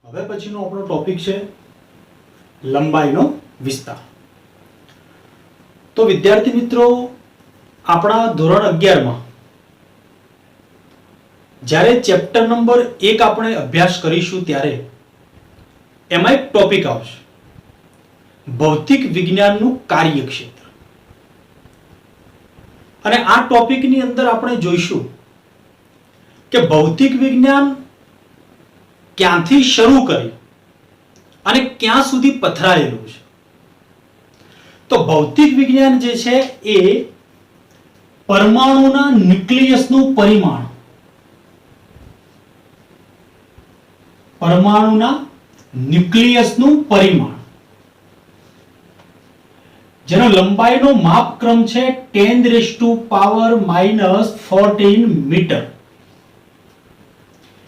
હવે પછીનો આપણો ટોપિક છે લંબાઈનો વિસ્તાર. તો વિદ્યાર્થી મિત્રો, આપણા ધોરણ 11 માં જ્યારે ચેપ્ટર નંબર 1 આપણે અભ્યાસ કરીશું ત્યારે એમાં એક ટોપિક આવશે ભૌતિક વિજ્ઞાનનું કાર્યક્ષેત્ર. અને આ ટોપિકની અંદર આપણે જોઈશું કે ભૌતિક વિજ્ઞાન ક્યાંથી શરૂ કરી અને ક્યાં સુધી પથરાયેલું છે. તો ભૌતિક વિજ્ઞાન જે છે એ પરમાણુના ન્યુક્લિયસનું પરિમાણ, પરમાણુના ન્યુક્લિયસનું પરિમાણ જેનો લંબાઈનો માપક્રમ છે 10⁻⁻14 મીટર,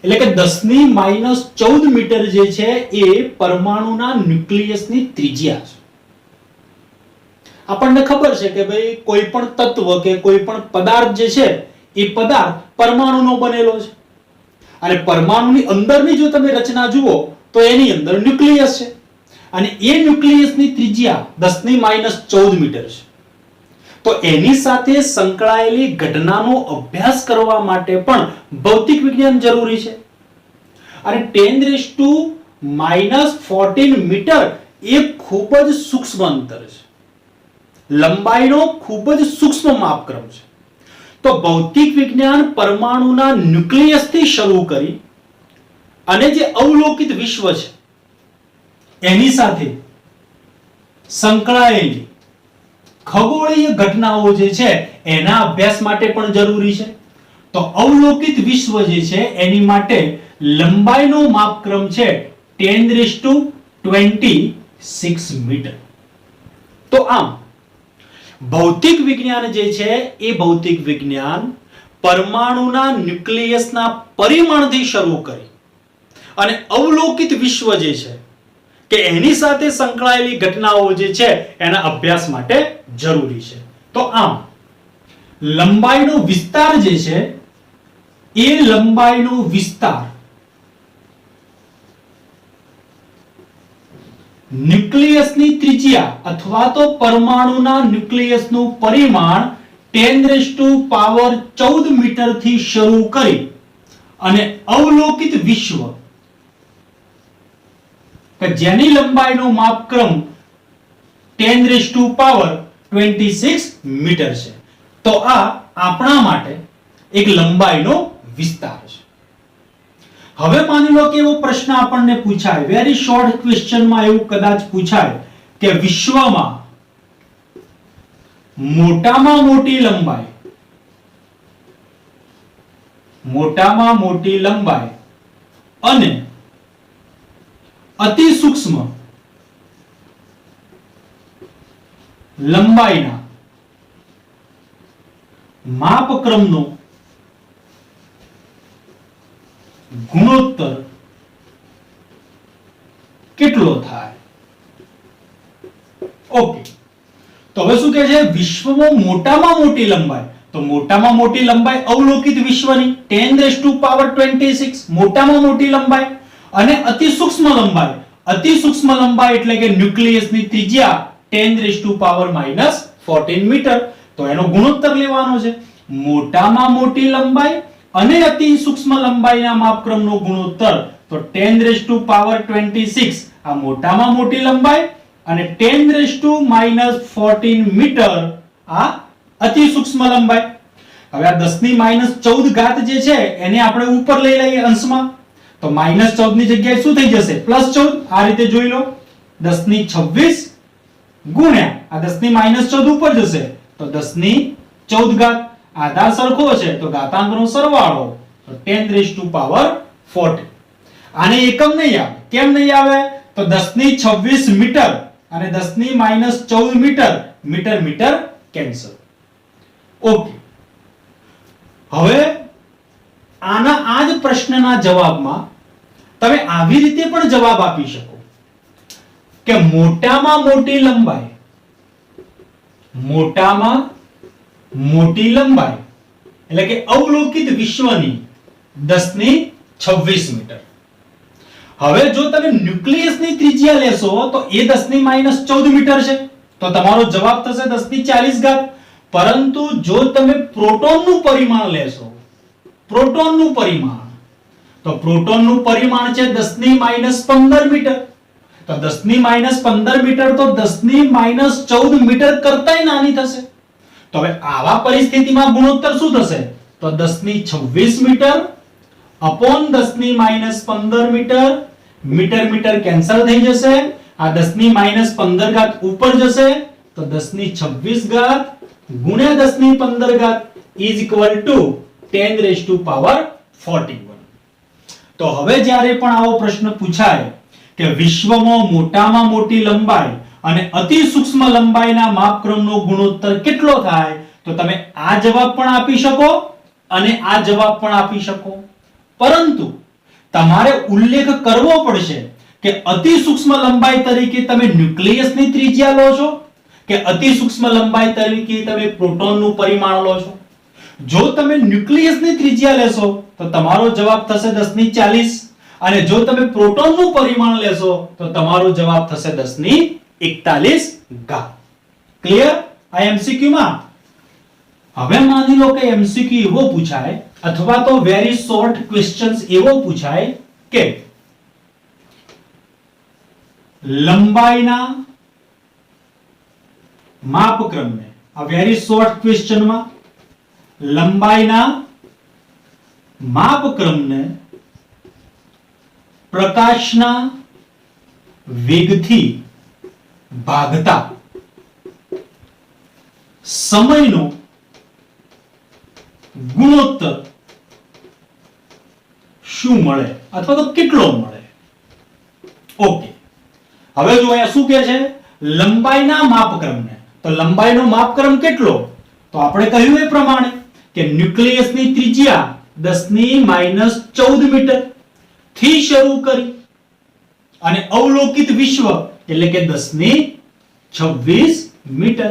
એટલે કે 10⁻14 મીટર જે છે એ પરમાણુના ન્યુક્લિયસની ત્રિજ્યા છે. આપણને ખબર છે કે ભાઈ કોઈ પણ તત્વ કે કોઈ પણ પદાર્થ જે છે એ પદાર્થ પરમાણુનો બનેલો છે અને પરમાણુની અંદરની જો તમે રચના જુઓ તો એની અંદર ન્યુક્લિયસ છે અને એ ન્યુક્લિયસની ત્રિજ્યા 10⁻14 મીટર છે. તો એની સાથે સંકળાયેલી ઘટનાનો અભ્યાસ કરવા માટે પણ ભૌતિક વિજ્ઞાન જરૂરી છે. અને 10⁻14 મીટર એ ખૂબ જ સૂક્ષ્મ અંતર છે, લંબાઈનો ખૂબ જ સૂક્ષ્મ માપક્રમ છે. તો ભૌતિક વિજ્ઞાન પરમાણુના ન્યુક્લિયસથી શરૂ કરી અને જે અવલોકિત વિશ્વ છે એની સાથે સંકળાયેલી ખગોળીય ઘટનાઓ જે છે એના અભ્યાસ માટે પણ જરૂરી છે. તો અવલોકિત વિશ્વ જે છે એની માટે લંબાઈનો માપક્રમ છે 10⁻26 મીટર. તો આમ ભૌતિક વિજ્ઞાન જે છે એ ભૌતિક વિજ્ઞાન પરમાણુના ન્યુક્લિયસના પરિમાણથી શરૂ કરી અને અવલોકિત વિશ્વ જે છે કે એની સાથે સંકળાયેલી ઘટનાઓ જે છે એના અભ્યાસ માટે જરૂરી છે. તો આમ લંબાઈનો વિસ્તાર જે છે એ લંબાઈનો વિસ્તાર ન્યુક્લિયસની ત્રિજ્યા અથવા તો પરમાણુના ન્યુક્લિયસનું પરિમાણ 10⁻14 મીટર થી શરૂ કરી અને અવલોકિત વિશ્વ કે જેની લંબાઈનો માપક્રમ 10⁻26 મીટર છે. તો આ આપણા માટે એક લંબાઈનો વિસ્તાર છે. હવે માની લો કે એવો પ્રશ્ન આપણને પૂછાય, વેરી શોર્ટ ક્વેશ્ચનમાં એવું કદાચ પૂછાય કે વિશ્વમાં મોટામાં મોટી લંબાઈ અને અતિ સૂક્ષ્મ લંબાઈના માપક્રમનો ગુણોત્તર કેટલો થાય? ઓકે, તો હવે શું કહે છે? વિશ્વમાં મોટામાં મોટી લંબાઈ, તો મોટામાં મોટી લંબાઈ અવલોકિત વિશ્વની 10⁻26 મોટામાં મોટી લંબાઈ અને અતિ સૂક્ષ્મ લંબાઈ એટલે કે ન્યુક્લિયસની ત્રિજ્યા 10⁻14 મીટર. તો એનો ગુણોત્તર લેવાનો છે. મોટામાં મોટી લંબાઈ અને અતિ સૂક્ષ્મ લંબાઈના માપક્રમનો ગુણોત્તર, તો 10⁻26 આ મોટામાં મોટી લંબાઈ અને 10⁻14 મીટર આ અતિ સૂક્ષ્મ લંબાઈ. હવે આ 10⁻14 ઘાત જે છે એને આપણે ઉપર લઈ લઈએ અંશમાં, તો -14 ની જગ્યાએ શું થઈ જશે? +14. આ રીતે જોઈ લો, 10⁻26 ગુણ્યા આ 10⁻14 ઉપર જશે તો 10⁻14 ઘાત. આધાર સરખો છે તો ઘાતાંકનો સરવાળો, તો 10⁻14. આને એકમ નહીં આવે. કેમ નહીં આવે? તો 10⁻26 મીટર અને 10⁻14 મીટર કેન્સલ. ઓકે, હવે આ જ પ્રશ્નના જવાબમાં તમે આવી રીતે પણ જવાબ આપી શકો કે મોટામાં મોટી લંબાઈ એટલે કે અવલોકિત વિશ્વની 10⁻26 મીટર. હવે જો તમે ન્યુક્લિયસની ત્રિજ્યા લેશો તો એ 10⁻14 મીટર છે, તો તમારો જવાબ થશે 10⁻40 ઘાત. પરંતુ જો તમે પ્રોટોનનું પરિમાણ લેશો, પ્રોટોનનું પરિમાણ, તો પ્રોટોનનું પરિમાણ છે 10⁻15 મીટર. તો 10⁻15 મીટર તો 10⁻14 મીટર કરતાંય નાની થશે. તો હવે આવા પરિસ્થિતિમાં ગુણોત્તર શું થશે? તો 10⁻26 metre upon 10⁻15 metre. Metre metre cancel થઈ જશે. આ 10⁻15 ઘાત ઉપર જશે, તો 10⁻26 ઘાત ગુણ્યા 10⁻15 ઘાત ઇઝ ઇક્વલ ટુ 10⁻41. તો હવે જ્યારે પણ આવો પ્રશ્ન પૂછાય કે વિશ્વમાં મોટામાં મોટી લંબાઈ અને અતિ સૂક્ષ્મ લંબાઈના માપક્રમનો ગુણોત્તર કેટલો થાય, તો તમે આ જવાબ પણ આપી શકો અને આ જવાબ પણ આપી શકો. પરંતુ તમારે ઉલ્લેખ કરવો પડશે કે અતિ સૂક્ષ્મ લંબાઈ તરીકે તમે ન્યુક્લિયસની ત્રિજ્યા લો છો કે અતિ સૂક્ષ્મ લંબાઈ તરીકે તમે પ્રોટોનનું પરિમાણ લો છો. જો તમે ન્યુક્લિયસની ત્રિજ્યા લેશો તો તમારો જવાબ થશે 10⁻40 અને જો તમે પ્રોટોનનું પરિમાણ લેશો તો તમારો જવાબ થશે 10⁻41 ઘાત. ક્લિયર? આ એમસીક્યુ માં. હવે માની લો કે એમસીક્યુ એવો પૂછાય અથવા તો વેરી શોર્ટ ક્વેશ્ચન્સ એવો પૂછાય કે લંબાઈના માપક્રમને, આ વેરી શોર્ટ ક્વેશ્ચનમાં લંબાઈના માપક્રમને પ્રકાશના વેગથી ભાગતા સમયનો ગુણોત્તર શું મળે અથવા તો કેટલો મળે. ઓકે, હવે જો અહીંયા શું કહે છે? લંબાઈના માપક્રમને. તો લંબાઈનો માપક્રમ કેટલો? તો આપણે કહ્યું એ પ્રમાણે કે ન્યુક્લિયસની ત્રિજ્યા 10⁻14 મીટર થી શરૂ કરી અને અવલોકિત વિશ્વ એટલે કે 10⁻26 મીટર.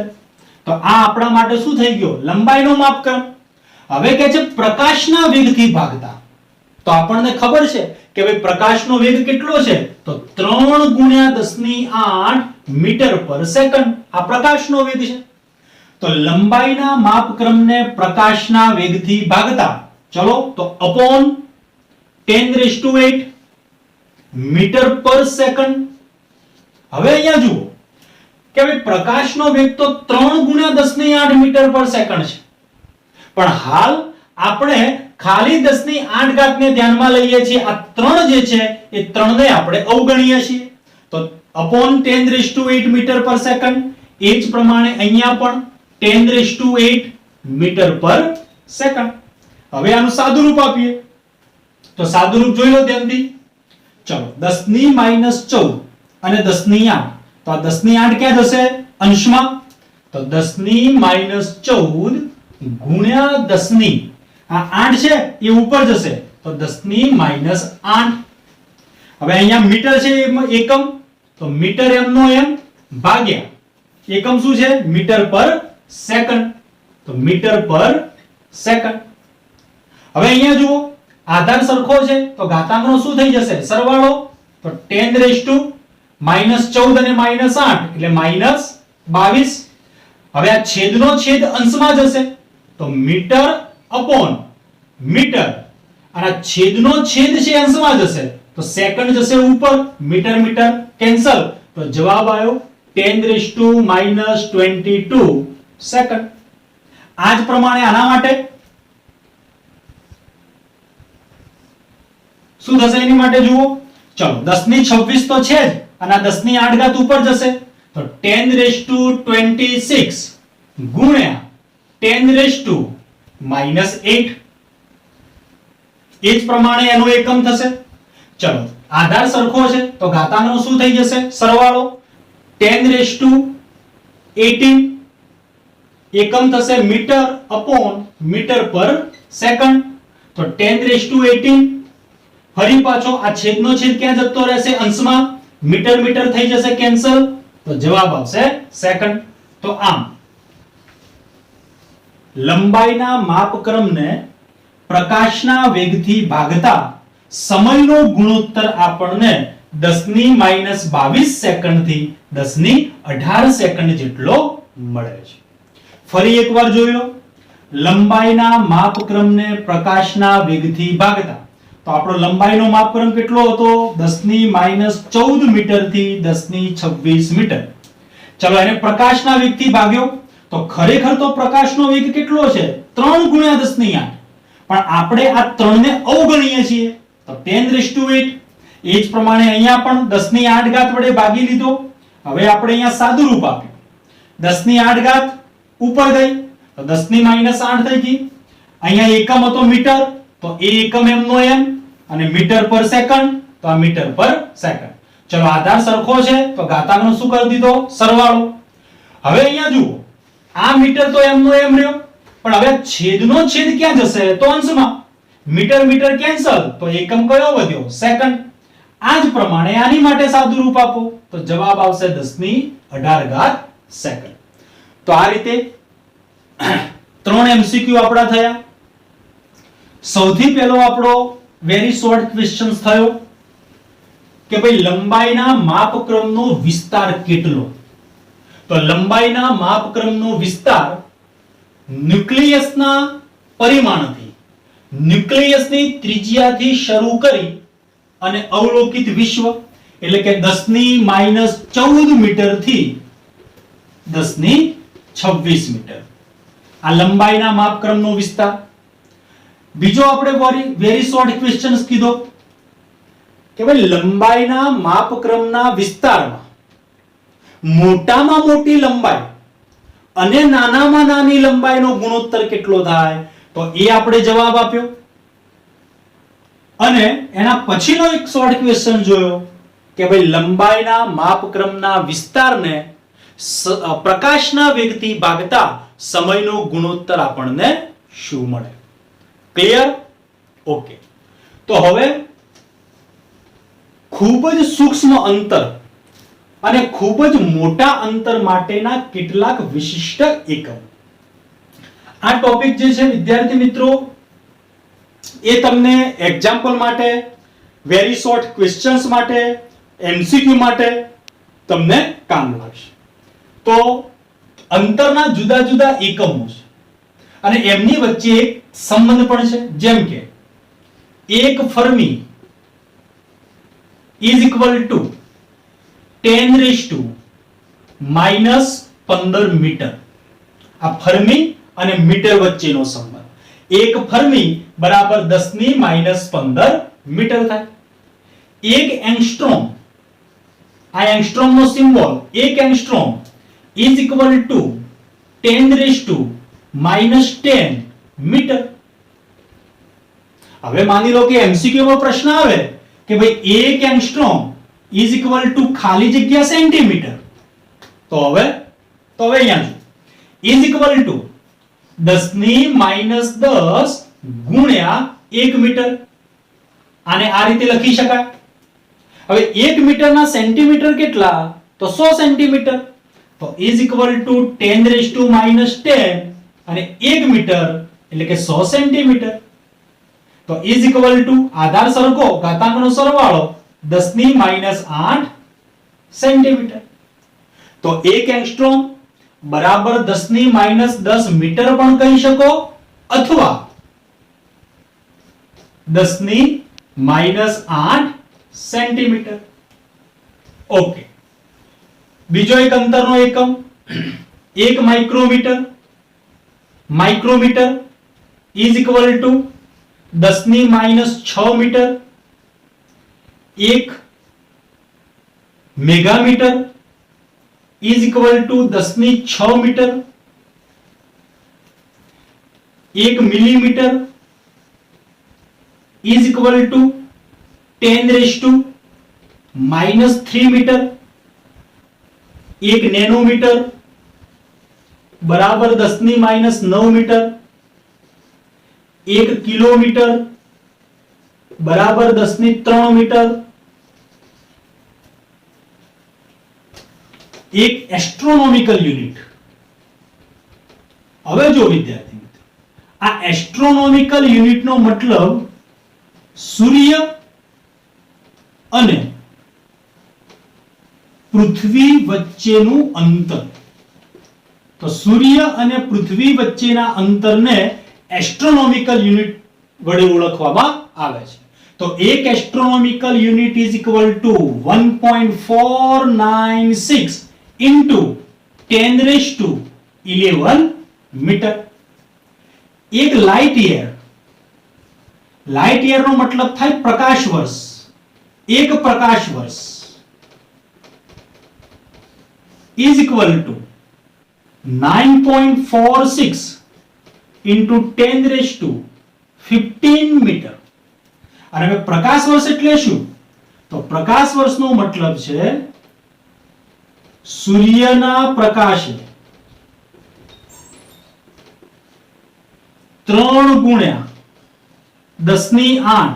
તો આ આપણા માટે શું થઈ ગયો? લંબાઈનો માપક્રમ. હવે કહે છે પ્રકાશના વેગથી ભાગતા. તો આપણને ખબર છે કે ભાઈ પ્રકાશનો વેગ કેટલો છે? તો 3 ગુણ્યા 10⁸ મીટર પર સેકન્ડ. આ પ્રકાશનો વેગ છે. તો લંબાઈના માપક્રમને પ્રકાશના વેગથી ભાગતા, ચલો તો અપોન 10⁸ મીટર પર સેકન્ડ. હવે અહીંયા જુઓ કે ભાઈ પ્રકાશનો વેગ તો 3 ગુણ્યા 10⁸ મીટર પર સેકન્ડ છે, પણ હાલ આપણે ખાલી 10⁸ ઘાતને ધ્યાનમાં લઈએ છીએ. આ 3 જે છે એ 3 ને આપણે અવગણીએ છીએ. તો અપોન 10⁸ મીટર પર સેકન્ડ. એ જ પ્રમાણે અહીંયા પણ 10⁸ મીટર પર સેકન્ડ. હવે આનું સાદું રૂપ આપીએ તો સાદું રૂપ જોઈ લો ધ્યાનથી. ચલો 10⁻14 અને 10⁸. તો આ 10⁸ ક્યાં જશે? અંશમાં. તો 10⁻14 ગુણ્યા 10 આ 8 છે એ ઉપર જશે, તો 10⁻8. હવે અહીંયા મીટર છે એકમ, તો મીટર m નો m ભાગ્યા એકમ શું છે? મીટર પર સેકન્ડ. તો મીટર પર સેકન્ડ. હવે અહીંયા જુઓ આધાર સરખો છે તો ઘાતાંકનો શું થઈ જશે? સરવાળો. તો 10⁻14 અને -8 એટલે -22. હવે આ છેદનો છેદ અંશમાં જશે, તો મીટર અપોન મીટર અને છેદનો છેદ છે અંશમાં જશે, તો સેકન્ડ જશે ઉપર. મીટર મીટર કેન્સલ, તો જવાબ આવ્યો 10⁻22 સેકન્ડ. આ જ પ્રમાણે આના માટે શું થશે? એની માટે જુઓ, ચલો 10⁻26 તો છે જ અને આ 10⁸ ઘાત ઉપર જશે, તો 10⁻26 ગુણ્યા 10⁻8. એ જ પ્રમાણે એનો એકમ થશે. ચલો આધાર સરખો છે તો ઘાતાંકનો શું થઈ જશે? સરવાળો. 10⁻18 એકમ થશે મીટર અપોન મીટર પર સેકન્ડ. તો 10⁻18 ફરી પાછો આ છેદનો છેદ ક્યાં જતો રહેશે? અંશમાં. મીટર મીટર થઈ જશે કેન્સલ, તો જવાબ આવશે સેકન્ડ. તો આમ લંબાઈના માપક્રમને પ્રકાશના વેગથી ભાગતા સમયનો ગુણોત્તર આપણને 10⁻22 સેકન્ડ થી 10⁻18 સેકન્ડ જેટલો મળે છે. ફરી એકવાર જોઈ લો. લંબાઈના માપક્રમને પ્રકાશના વેગથી ભાગતા, તો આપણો લંબાઈનો માપક્રમ કેટલો હતો? 10⁻14 મીટર થી 10⁻26 મીટર. ચલો એને પ્રકાશના વેગથી ભાગ્યો તો ખરેખર તો પ્રકાશનો વેગ કેટલો છે? 3 × 10⁸. પણ આપણે આ 3 ને અવગણીએ છીએ તો 10⁸. એ જ પ્રમાણે અહીંયા પણ 10⁸ વડે ભાગી લીધો. હવે આપણે અહીંયા સાદું રૂપ આપ્યું. 10⁸ ઉપર ગઈ તો 10⁻−8 થઈ ગઈ. અહીંયા એકમ હતો મીટર, તો એ એકમ એમનો એમ, અને મીટર પર સેકન્ડ તો આ મીટર પર સેકન્ડ. ચલો આધાર સરખો છે તો ઘાતાંકનો શું કરી દીધો? સરવાળો. હવે અહીંયા જુઓ, આ મીટર તો એમનો એમ રહ્યો, પણ હવે છેદનો છેદ ક્યાં જશે? તો અંશમાં. મીટર મીટર કેન્સલ, તો એકમ કયો વધ્યો? સેકન્ડ. આ જ પ્રમાણે આની માટે સાદું રૂપ આપો તો જવાબ આવશે 10⁸ સેકન્ડ. તો આ રીતે 3 MCQ આપણા થયા. સૌથી પહેલો આપણો વેરી શોર્ટ ક્વેશ્ચન થયો કે ભાઈ લંબાઈના માપક્રમનો વિસ્તાર કેટલો? તો લંબાઈના માપક્રમનો વિસ્તાર ન્યુક્લિયસના પરિમાણથી, ન્યુક્લિયસની ત્રિજ્યાથી શરૂ કરી અને અવલોકિત વિશ્વ એટલે કે 10⁻14 મીટર થી 10⁻26 મીટર. આ લંબાઈના માપક્રમનો વિસ્તાર. બીજો આપણે વેરી શોર્ટ ક્વેશ્ચન્સ કીધો કે ભાઈ લંબાઈના માપક્રમના વિસ્તારમાં મોટામાં મોટી લંબાઈ અને નાનામાં નાની લંબાઈનો ગુણોત્તર કેટલો થાય? તો એ આપણે જવાબ આપ્યો. અને એના પછીનો એક શોર્ટ ક્વેશ્ચન જોયો કે ભાઈ લંબાઈના માપક્રમના વિસ્તારને પ્રકાશના વેગથી ભાગતા સમયનો ગુણોત્તર આપણને શું મળે? ક્લિયર? ઓકે. તો હવે ખૂબ જ સૂક્ષ્મ અંતર અને ખૂબ જ મોટા અંતર માટેના કેટલાક વિશિષ્ટ એકમ. આ ટોપિક જે છે વિદ્યાર્થી મિત્રો, એ તમને એક્ઝામ્પલ માટે, વેરી શોર્ટ ક્વેશ્ચન્સ માટે, એમસીક્યુ માટે તમને કામ લાગશે. તો અંતરના જુદા જુદા એકમો છે અને એમની વચ્ચે એક સંબંધ પણ છે. જેમ કે 1 fermi is equal to 10⁻−15 metre. આ ફર્મી અને મીટર વચ્ચેનો સંબંધ. 1 ફર્મી બરાબર 10⁻15 મીટર થાય. 1 એંગસ્ટ્રોમ, આ એંગસ્ટ્રોમનો symbol 1 angstrom is equal to 10⁻10 metre. હવે માની લો કે એમસીક્યુ માં પ્રશ્ન આવે કે ભાઈ 1 એંગસ્ટ્રોમ ઇઝ ઇક્વલ ટુ ખાલી જગ્યા સેન્ટીમીટર. તો હવે અહીંયા જો ઇઝ ઇક્વલ ટુ 10⁻10 ગુણ્યા 1 મીટર. આને આ રીતે લખી શકાય. હવે 1 મીટરના સેન્ટીમીટર કેટલા? તો 100 સેન્ટીમીટર. તો ઇઝ ઇક્વલ ટુ 10⁻10 અને 1 મીટર એટલે કે 100 સેન્ટીમીટર. તો ઇઝ ઇક્વલ ટુ આધાર સરખો, ઘાતાંકનો સરવાળો 10⁻8 સેન્ટીમીટર. તો 1 એંગસ્ટ્રોમ બરાબર 10⁻10 મીટર પણ કહી શકો અથવા 10⁻8 સેન્ટીમીટર. ઓકે. બીજો એક અંતરનો એકમ 1 micrometre. Micrometre is equal to 10⁻6 metre. 1 megametre is equal to 10�6 metre. 1 millimetre is equal to 10⁻³ metre. 1 nanometre બરાબર 10⁻9 મીટર. 1 કિલોમીટર બરાબર 10⁻³ મીટર. 1 astronomical unit. હવે જો વિદ્યાર્થી મિત્રો, આ એસ્ટ્રોનોમિકલ યુનિટનો મતલબ સૂર્ય અને પૃથ્વી વચ્ચેનું અંતર. તો સૂર્ય અને પૃથ્વી વચ્ચેના અંતરને એસ્ટ્રોનોમિકલ યુનિટ વડે ઓળખવામાં આવે છે. તો એક astronomical unit is equal to 1.496 into 10⁻11 metre. એક લાઇટ યર નો મતલબ થાય પ્રકાશ વર્ષ. એક પ્રકાશ વર્ષ is equal to 9.46 into 10⁻15 metre. અને હવે પ્રકાશ વર્ષ એટલે શું? તો પ્રકાશ વર્ષનો મતલબ છે સૂર્યના પ્રકાશે 3 ગુણ્યા 10⁸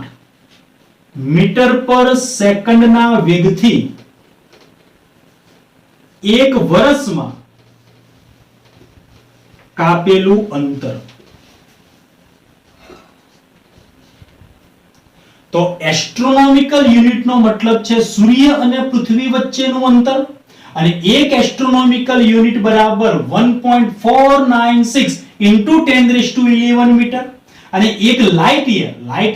મીટર પર સેકન્ડના વેગથી એક વર્ષમાં કાપેલું અંતર. તો એસ્ટ્રોનોમિકલ યુનિટનો મતલબ છે સૂર્ય અને પૃથ્વી વચ્ચેનું અંતર, અને એક એસ્ટ્રોનોમિકલ યુનિટ બરાબર 1.496 ઇન્ટુ 10⁻11 મીટર. અને એક લાઇટ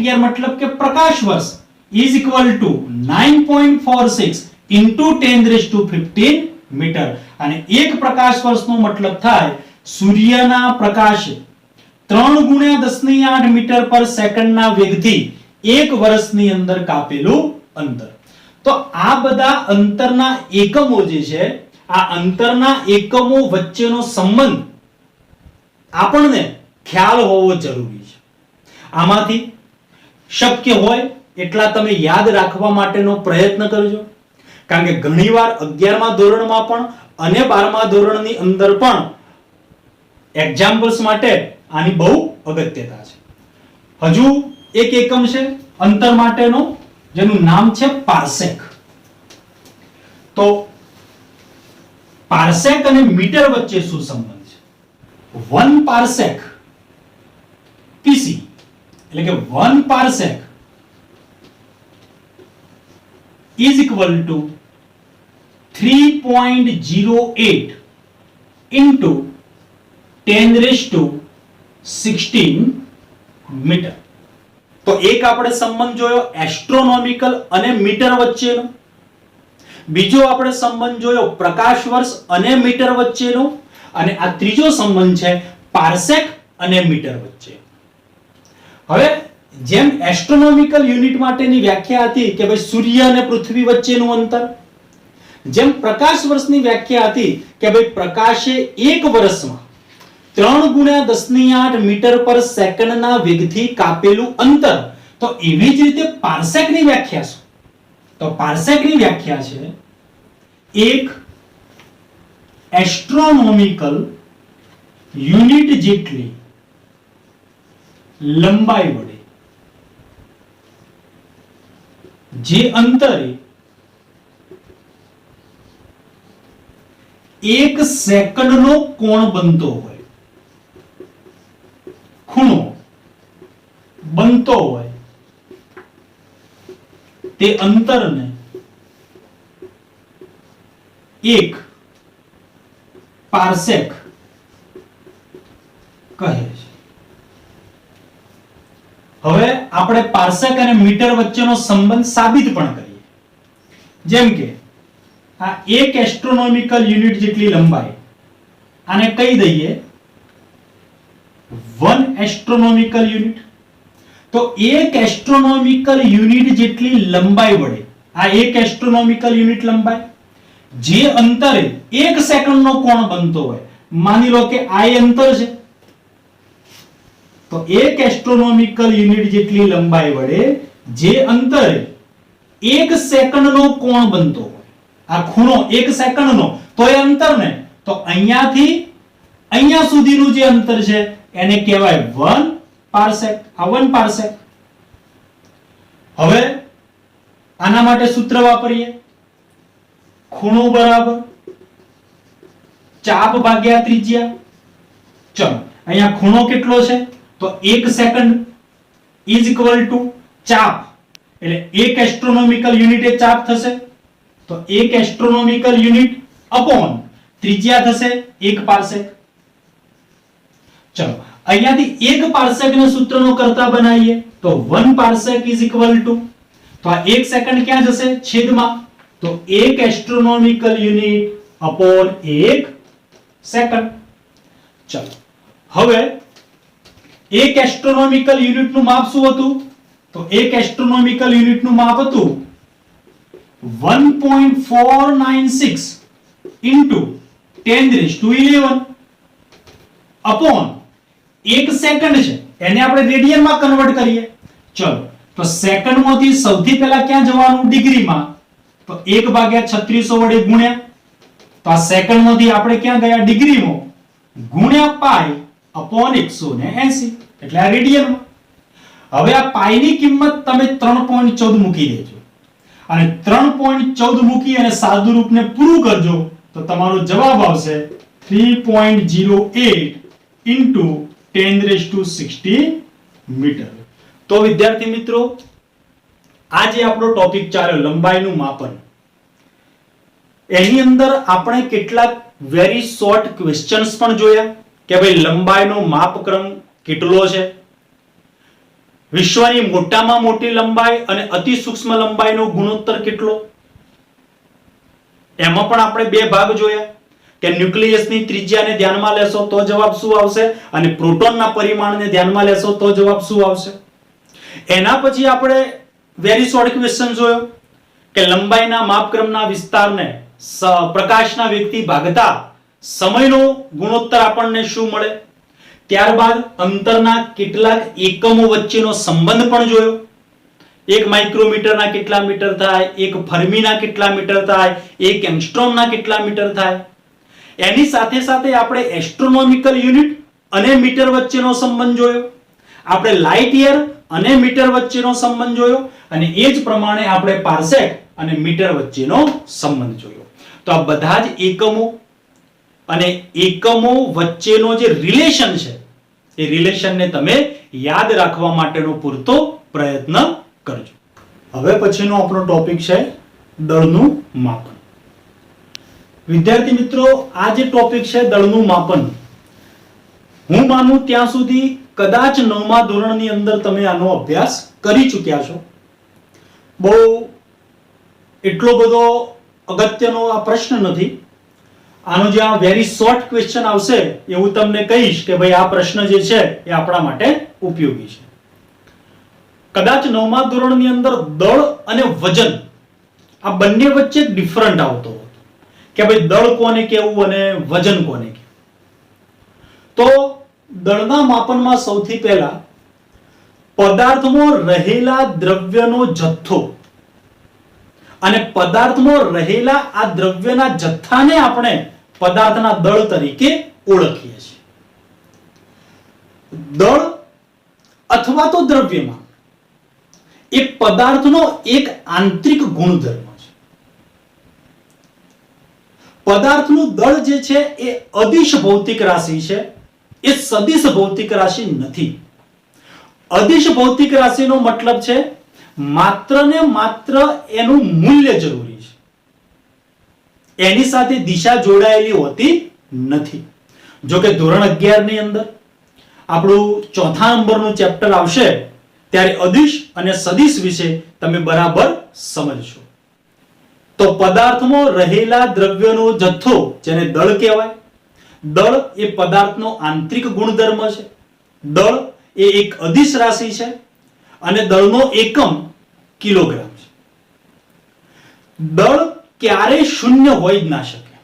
યર મતલબ કે પ્રકાશ વર્ષ is equal to 9.46 into 10⁻15 metre. અને એક પ્રકાશ વર્ષનો મતલબ થાય સૂર્યના પ્રકાશે 3 ગુણ્યા 10⁸ મીટર પર સેકન્ડના વેગથી એક વર્ષની અંદર કાપેલું અંતર. તો આ બધા અંતરના એકમો જે છે, આ અંતરના એકમો વચ્ચેનો સંબંધ આપણને ખ્યાલ હોવો જરૂરી છે. આમાંથી શક્ય હોય એટલા તમે યાદ રાખવા માટેનો પ્રયત્ન કરજો, કારણ કે ઘણીવાર 11મા ધોરણમાં પણ અને 12મા ધોરણની અંદર પણ એક્ઝામ્પલ્સ માટે આની બહુ અગત્યતા છે. હજુ એક એકમ છે અંતર માટેનો, જેનું નામ છે પાર્સેક. તો પાર્સેક અને મીટર વચ્ચે શું સંબંધ છે? 1 પાર્સેક પીસી એટલે કે 1 parsec is equal to 3.08 into 10⁻16 metre. તો એક આપણે સંબંધ જોયો એસ્ટ્રોનોમિકલ અને મીટર વચ્ચેનો. બીજો આપણે સંબંધ જોયો પ્રકાશ વર્ષ અને મીટર વચ્ચેનો. અને આ ત્રીજો સંબંધ છે પાર્સેક અને મીટર વચ્ચે. હવે જેમ એસ્ટ્રોનોમિકલ યુનિટ માટેની વ્યાખ્યા હતી કે ભાઈ સૂર્ય અને પૃથ્વી વચ્ચેનું અંતર, જેમ પ્રકાશ વર્ષની વ્યાખ્યા હતી કે ભાઈ પ્રકાશે એક વર્ષમાં 3 ગુણ્યા 10⁸ મીટર પર સેકન્ડના વેગથી કાપેલું અંતર. તો એવી જ રીતે પાર્સેકની વ્યાખ્યા શું? તો પાર્સેકની વ્યાખ્યા છે એક એસ્ટ્રોનોમિકલ યુનિટ જેટલી લંબાઈ વડે જે અંતરે એક સેકન્ડનો કોણ બનતો હોય, ખૂણો બનતો હોય, તે અંતરને એક પાર્સેક કહે છે. હવે આપણે પાર્સેક અને મીટર વચ્ચેનો સંબંધ સાબિત પણ કરીએ. જેમ કે આ એક એસ્ટ્રોનોમિકલ યુનિટ જેટલી લંબાઈ, આને કહી દઈએ 1 એસ્ટ્રોનોમિકલ યુનિટ. તો એક એસ્ટ્રોનોમિકલ યુનિટ જેટલી લંબાઈ વડે આ એક એસ્ટ્રોનોમિકલ યુનિટ લંબાઈ જે અંતરે 1 સેકન્ડનો કોણ બનતો હોય, માની લો કે આ અંતર છે, તો એક એસ્ટ્રોનોમિકલ યુનિટ જેટલી લંબાઈ વડે જે અંતરે 1 સેકન્ડનો કોણ બનતો હોય, આ ખૂણો 1 સેકન્ડનો, તો એ અંતરને તો અહીંયાથી અહીંયા સુધીનું જે અંતર છે એને કહેવાય 1 પાર્સેક. આ 1 પાર્સેક. હવે આના માટે સૂત્ર વાપરીએ, ખૂણો બરાબર ચાપ ભાગ્યા ત્રિજ્યા. ચલો અહીંયા ખૂણો કેટલો છે? તો 1 સેકન્ડ ઇઝ ઇક્વલ ટુ ચાપ એટલે 1 એસ્ટ્રોનોમિકલ યુનિટ એ ચાપ થશે, તો 1 એસ્ટ્રોનોમિકલ યુનિટ અપોન ત્રિજ્યા થશે 1 પાર્સેક. ચલો અહીંયાથી 1 પાર્સેક નો સૂત્રનો કરતા બનાવીએ તો 1 પાર્સેક ઇઝ ઇક્વલ ટુ, તો આ 1 સેકન્ડ ક્યાં જશે છેદમાં, તો 1 એસ્ટ્રોનોમિકલ યુનિટ અપોન 1 સેકન્ડ. ચલો હવે 1 એસ્ટ્રોનોમિકલ યુનિટ નું માપ શું હતું, તો 1 એસ્ટ્રોનોમિકલ યુનિટ નું માપ હતું 1.496 into 10⁻11 અપોન 1 સેકન્ડ છે એને આપણે રેડિયન માં કન્વર્ટ કરીએ. ચલો તો સેકન્ડ માંથી સૌથી પહેલા ક્યાં જવાનું ડિગ્રીમાં, તો 1/3600 વડે ગુણ્યા, તો આ સેકન્ડ માંથી આપણે ક્યાં ગયા ડિગ્રીમાં, ગુણ્યા પાઈ અપોન 180 એટલે આ રેડિયનમાં. હવે આ પાઈ ની કિંમત તમે 3.14 મૂકી દેજો અને 3.14 મૂકી અને સાદું રૂપને પૂરું કરજો તો તમારો જવાબ આવશે 3.08 into 10⁻16 મીટર. તો વિદ્યાર્થી મિત્રો આ જે આપણો ટોપિક ચાલ્યો લંબાઈનું માપન, એની અંદર આપણે કેટલાક વેરી શોર્ટ ક્વેશ્ચન્સ પણ જોયા કે ભાઈ લંબાઈનો માપક્રમ કેટલો છે, વિશ્વની મોટામાં મોટી લંબાઈ અને અતિ સૂક્ષ્મ લંબાઈનો ગુણોત્તર કેટલો. એમાં પણ આપણે બે ભાગ જોયા કે ન્યુક્લિયસની ત્રિજ્યાને ધ્યાનમાં લેશો તો જવાબ શું આવશે અને પ્રોટોનના પરિમાણને ધ્યાનમાં લેશો તો જવાબ શું આવશે. એના પછી આપણે વેરી શોર્ટ ક્વેશ્ચન જોયો કે લંબાઈના માપક્રમના વિસ્તારને પ્રકાશના વેગથી ભાગતા સમયનો ગુણોત્તર આપણને શું મળે. ત્યારબાદ અંતરના કેટલાક એકમો વચ્ચેનો સંબંધ પણ જોયો, 1 માઇક્રોમીટરના કેટલા મીટર થાય, 1 ફર્મીના કેટલા મીટર થાય, 1 એંગસ્ટ્રોમના કેટલા મીટર થાય. એની સાથે સાથે આપણે એસ્ટ્રોનોમિકલ યુનિટ અને મીટર વચ્ચેનો સંબંધ જોયો, આપણે લાઇટ યર અને મીટર વચ્ચેનો સંબંધ જોયો અને એ જ પ્રમાણે આપણે પાર્સેક અને મીટર વચ્ચેનો સંબંધ જોયો. તો આ બધા જ એકમો અને એકમો વચ્ચેનો જે રિલેશન છે એ રિલેશનને તમે યાદ રાખવા માટેનો પૂરતો પ્રયત્ન કરજો. હવે પછીનો આપણો ટોપિક છે દળનું માપન. વિદ્યાર્થી મિત્રો આ જે ટોપિક છે દળનું માપન, હું માનું ત્યાં સુધી કદાચ 9મા ધોરણની અંદર તમે આનો અભ્યાસ કરી ચૂક્યા છો. બહુ એટલો બધો અગત્યનો આ પ્રશ્ન નથી. આનો જે આ વેરી શોર્ટ ક્વેશ્ચન આવશે એવું તમને કહીશ કે ભાઈ આ પ્રશ્ન જે છે એ આપણા માટે ઉપયોગી છે. કદાચ 9મા ધોરણની અંદર દળ અને વજન આ બંને વચ્ચે ડિફરન્ટ આવતો હતો કે ભાઈ દળ કોને કહેવું અને વજન કોને કહેવું. તો દળના માપનમાં સૌથી પહેલા પદાર્થમાં રહેલા દ્રવ્યનો જથ્થો અને પદાર્થમાં રહેલા આ દ્રવ્યના જથ્થાને આપણે પદાર્થના દળ તરીકે ઓળખીએ છીએ. દળ અથવા તો દ્રવ્યમાન એ પદાર્થનો એક આંતરિક ગુણધર્મ છે. પદાર્થનું દળ જે છે એ અદિશ ભૌતિક રાશિ છે, એ સદિશ ભૌતિક રાશિ નથી. અદિશ ભૌતિક રાશિનો મતલબ છે માત્ર ને માત્ર એનું મૂલ્ય જરૂરી છે, એની સાથે દિશા જોડાયેલી હોતી નથી. જો કે ધોરણ 11 ની અંદર આપણું 4થા નંબરનું ચેપ્ટર આવશે ત્યારે અદિશ અને સદિશ વિશે તમે બરાબર સમજશો. તો પદાર્થમાં રહેલા દ્રવ્યનો જથ્થો જેને દળ કહેવાય, દળ એ પદાર્થનો આંતરિક ગુણધર્મ છે. દળ એ એક અદિશ રાશિ છે અને દળનો એકમ કિલોગ્રામ છે. દળ ક્યારે શૂન્ય હોઈ જ ના શકે.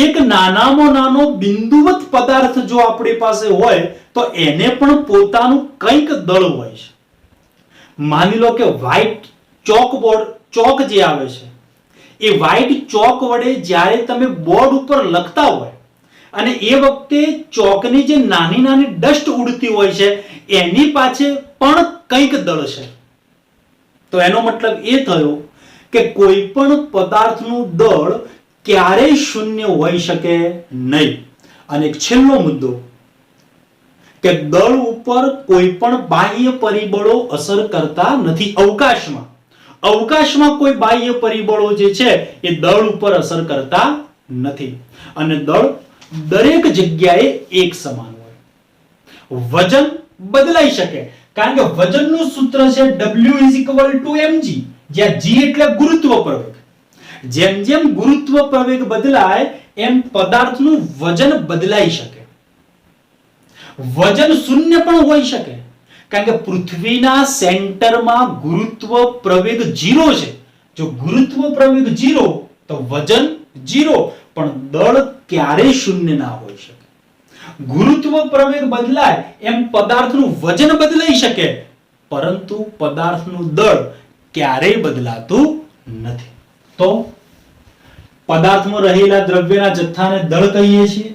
એક નાનામાં નાનો બિંદુવત પદાર્થ જો આપણી પાસે હોય તો એને પણ પોતાનું કંઈક દળ હોય છે. માની લો કે વ્હાઈટ ચોક જે આવે છે એ વ્હાઈટ ચોક વડે જ્યારે તમે બોર્ડ ઉપર લખતા હોય અને એ વખતે ચોકની જે નાની નાની ડસ્ટ ઉડતી હોય છે એની પાછળ પણ કંઈક દળ છે. તો એનો મતલબ એ થયો કે કોઈ પણ પદાર્થનું દળ ક્યારેય શૂન્ય હોઈ શકે નહીં. અને એક છેલ્લો મુદ્દો કે દળ ઉપર કોઈ પણ બાહ્ય પરિબળો અસર કરતા નથી. અવકાશમાં કોઈ બાહ્ય પરિબળો જે છે એ દળ ઉપર અસર કરતા નથી અને દળ દરેક જગ્યાએ એક સમાન હોય. વજન બદલાઈ શકે કારણ કે વજનનું સૂત્ર છે W = mg, જ્યાં g એટલે ગુરુત્વ પ્રવેગ. જેમ જેમ ગુરુત્વ પ્રવેગ બદલાય એમ પદાર્થનું વજન બદલાઈ શકે. વજન શૂન્ય પણ હોઈ શકે કારણ કે પૃથ્વીના સેન્ટરમાં ગુરુત્વ પ્રવેગ 0 છે. જો ગુરુત્વ પ્રવેગ 0 તો વજન 0, પણ દળ ક્યારેય શૂન્ય ના હોઈ શકે. ગુરુત્વ પ્રવેગ બદલાય એમ પદાર્થનું વજન બદલાઈ શકે પરંતુ પદાર્થનું દળ ક્યારેય બદલાતું નથી. તો પદાર્થમાં રહેલા દ્રવ્યના જથ્થાને દળ કહીએ છીએ.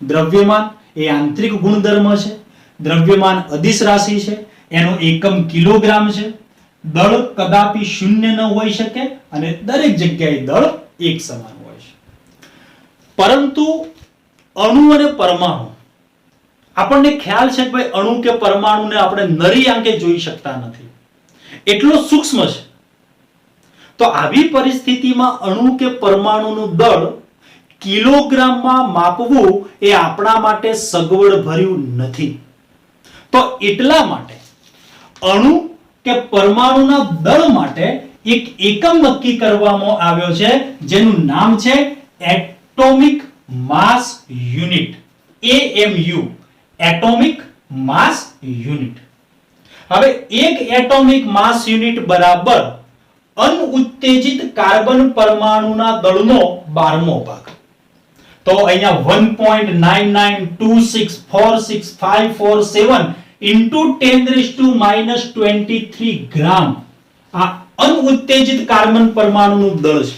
દ્રવ્યમાન એ આંતરિક ગુણધર્મ છે. દ્રવ્યમાન અદિશ રાશિ છે, એનો એકમ કિલોગ્રામ છે. દળ કદાપી શૂન્ય ન હોઈ શકે અને દરેક જગ્યાએ દળ એક સમાન હોય છે. પરંતુ અણુ અને પરમાણુ, આપણને ખ્યાલ છે કે ભાઈ અણુ કે પરમાણુને આપણે નરી આંખે જોઈ શકતા નથી, એટલો સૂક્ષ્મ છે. તો આવી પરિસ્થિતિમાં અણુ કે પરમાણુનું દળ કિલોગ્રામમાં માપવું એ આપણા માટે સગવડ ભર્યું નથી. તો એટલા માટે અણુ કે પરમાણુના દળ માટે એક એકમ નક્કી કરવામાં આવ્યો છે જેનું નામ છે એટોમિક માસ યુનિટ, AMU, એટોમિક માસ યુનિટ. હવે એક એટોમિક માસ યુનિટ બરાબર અનઉત્તેજિત કાર્બન પરમાણુના દળનો 12મો ભાગ. તો અહીંયા 1.9926465447 into 10⁻⁻23 ગ્રામ આ અનઉત્તેજિત કાર્બન પરમાણુનું દળ છે.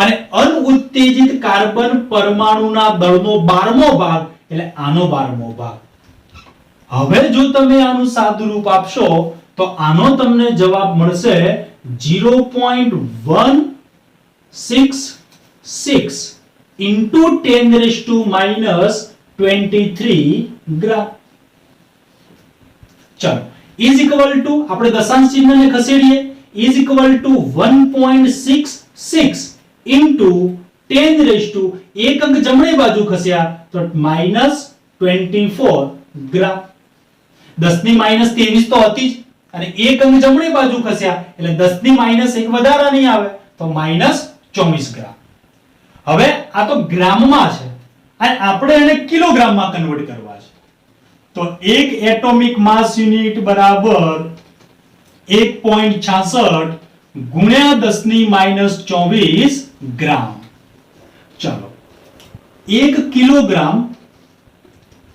અને અનઉત્તેજિત કાર્બન પરમાણુના દળનો 12મો ભાગ એટલે આનો 12મો ભાગ. હવે જો તમે આનું સાદુરૂપ આપશો તો આનો તમને જવાબ મળશે 0.166 into 10⁻⁻23 ગ્રામ. ચલો ઇઝ ઇક્વલ ટુ આપણે દશાંશ ચિહ્નને ખસેડીએ, ઇઝ ઇક્વલ ટુ 1.66 into 10 એક અંક જમણી બાજુ ખસ્યા તો -24 ગ્રામ. 10⁻23 તો હતી જ અને એક અંક જમણી બાજુ ખસ્યા એટલે 10⁻1 વધારાની આવે તો -24 ગ્રામ. હવે આ તો ગ્રામમાં છે અને આપણે એને કિલોગ્રામમાં કન્વર્ટ કરવા છે. તો એક એટોમિક માસ યુનિટ બરાબર 1.66 ગુણ્યા 10⁻24 ગ્રામ. ચાલો 1 કિલોગ્રામ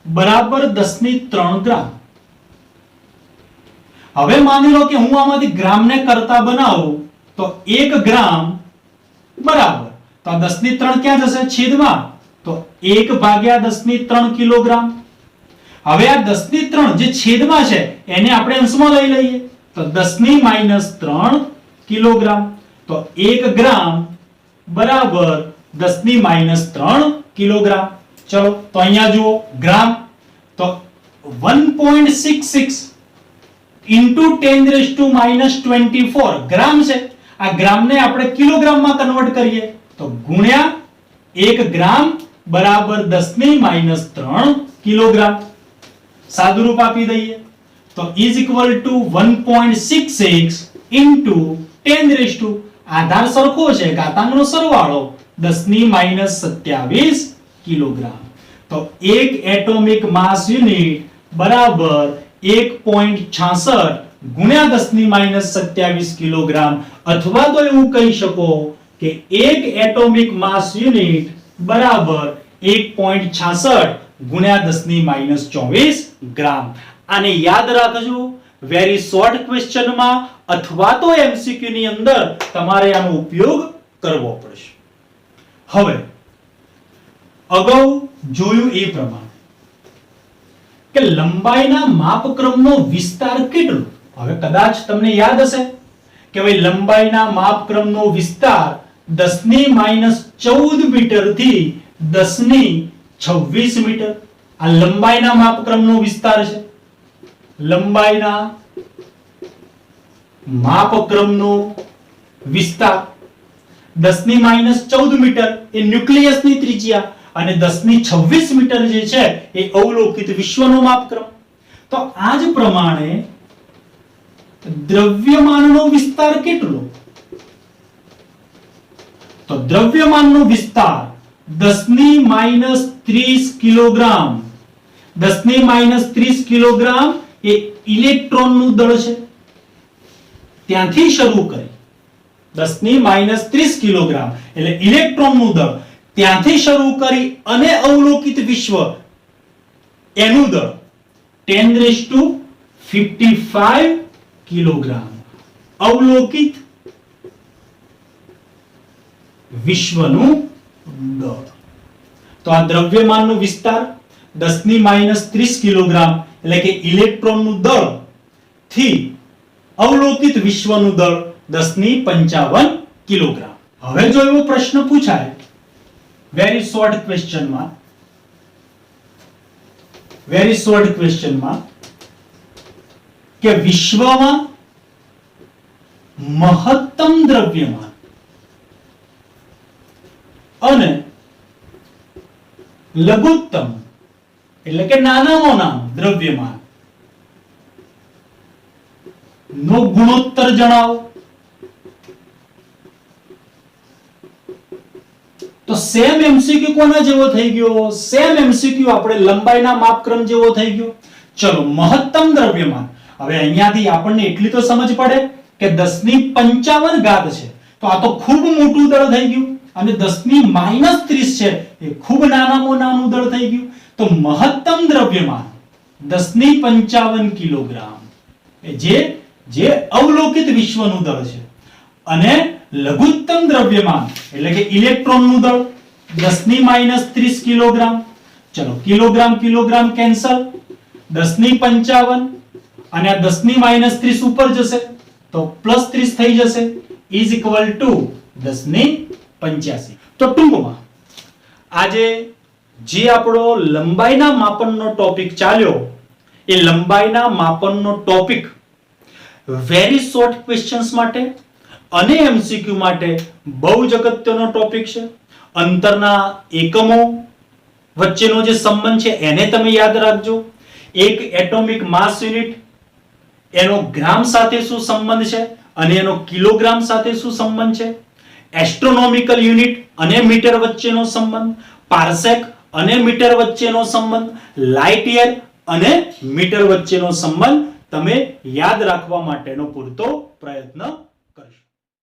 બરાબર 10⁻³ ગ્રામ. હવે માની લો કે હું આમાંથી ગ્રામને કરતા બનાવું તો 1 ગ્રામ બરાબર તો આ 10⁻³ ક્યાં જશે છેદમાં તો 1/10⁻³ કિલોગ્રામ. હવે આ 10⁻³ જે છેદમાં છે એને આપણે અંશમાં લઈ લઈએ તો 10⁻³ કિલોગ્રામ. તો 1 ગ્રામ બરાબર 10⁻³ કિલોગ્રામ. ચલો તો અહીંયા જુઓ ગ્રામ તો 1.66 into 10⁻24 ગ્રામ છે. આ ગ્રામને આપણે કિલોગ્રામમાં કન્વર્ટ કરીએ તો ગુણ્યા 1 ગ્રામ બરાબર 10⁻³ કિલોગ્રામ. સાદુરૂપ આપી દઈએ તો ઇઝ ઇક્વલ ટુ 1.66 into 10 આધાર સરખો છે ઘાતાંકનો સરવાળો 10⁻27 કિલોગ્રામ. તો એક એટોમિક માસ યુનિટ બરાબર 1.66 ગુણ્યા 10⁻27 કિલોગ્રામ. અથવા તો એવું કહી શકો કે એક એટોમિક માસ યુનિટ બરાબર 1.66 ગુણ્યા 10⁻24 ગ્રામ. આને યાદ રાખજો વેરી શોર્ટ ક્વેશ્ચનમાં અથવા તો એમસીક્યુ ની અંદર તમારે આનો ઉપયોગ કરવો પડશે. હવે અગાઉ જોયું એ પ્રમાણે કે લંબાઈના માપક્રમનો વિસ્તાર કેટલો. હવે કદાચ તમને યાદ હશે કે ભાઈ લંબાઈના માપક્રમનો વિસ્તાર 10⁻14 મીટર થી 10⁻26 મીટર. આ લંબાઈના માપક્રમનો વિસ્તાર છે. લંબાઈના માપક્રમનો વિસ્તાર 10⁻14 મીટર એ ન્યુક્લિયસની ત્રિજ્યા અને 10⁻26 મીટર જે છે એ અવલોકિત વિશ્વનો માપક્રમ. તો આ જ પ્રમાણે દ્રવ્યમાનનો વિસ્તાર કેટલો? તો દ્રવ્યમાનનો વિસ્તાર 10⁻30 કિલોગ્રામ. 10⁻30 કિલોગ્રામ એ ઇલેક્ટ્રોનનું દળ છે. ત્યાંથી શરૂ કરી 10⁻30 કિલોગ્રામ એટલે ઇલેક્ટ્રોનનું દળ, ત્યાંથી શરૂ કરી અને અવલોકિત વિશ્વ એનું દળ 10⁵55 કિલોગ્રામ. અવલોકિત વિશ્વનું દળ. તો આ દ્રવ્યમાનનો વિસ્તાર 10⁻30 કિલોગ્રામ એટલે કે ઇલેક્ટ્રોનનું દળ થી અવલોકિત વિશ્વનું દળ 10⁵55 કિલોગ્રામ. હવે જો એવો પ્રશ્ન પૂછાય વેરી શોર્ટ ક્વેશ્ચનમાં કે વિશ્વમાં મહત્તમ દ્રવ્યમાન અને લઘુત્તમ એટલે કે નાનામાં નાનું દ્રવ્યમાન નો ગુણોત્તર જણાવો. તો સેમ એમસીક્યુ કોના જેવો થઈ ગયો? સેમ એમસીક્યુ આપણે લંબાઈના માપક્રમ જેવો થઈ ગયો. ચલો મહત્તમ દ્રવ્યમાન. હવે અહીંયાથી આપણને એટલી તો સમજ પડે કે 10⁻55 ઘાત છે તો આ તો ખૂબ મોટું દળ થઈ ગયું અને 10⁻30 છે એ ખૂબ નાનામાં નાનું દળ થઈ ગયું. તો મહત્તમ દ્રવ્યમાન 10⁻55 કિલોગ્રામ જે અવલોકિત વિશ્વનું દળ છે અને લઘુત્તમ દ્રવ્યમાન એટલે કે ઇલેક્ટ્રોનનું દળ 10⁻30 કિલોગ્રામ. ચલો કિલોગ્રામ કેન્સલ, 10⁻55 અને આ 10⁻30 ઉપર જશે તો +30 થઈ જશે ઇઝ ઇક્વલ ટુ 10⁻85. તો ટૂંકમાં આજે જે આપણો લંબાઈના માપનનો ટોપિક ચાલ્યો એ લંબાઈના માપનનો ટોપિક વેરી શોર્ટ ક્વેશ્ચન્સ માટે અને એમસીક્યુ માટે બહુ જ અગત્યનો ટોપિક છે. અંતરના એકમો વચ્ચેનો જે સંબંધ છે એને તમે યાદ રાખજો. એક એટોમિક માસ યુનિટ એનો ગ્રામ સાથે શું સંબંધ છે અને એનો કિલોગ્રામ સાથે શું સંબંધ છે. એસ્ટ્રોનોમિકલ યુનિટ અને મીટર વચ્ચેનો સંબંધ, પાર્સેક અને મીટર વચ્ચેનો સંબંધ, લાઇટ યર અને મીટર વચ્ચેનો સંબંધ તમે યાદ રાખવા માટેનો પૂરતો પ્રયત્ન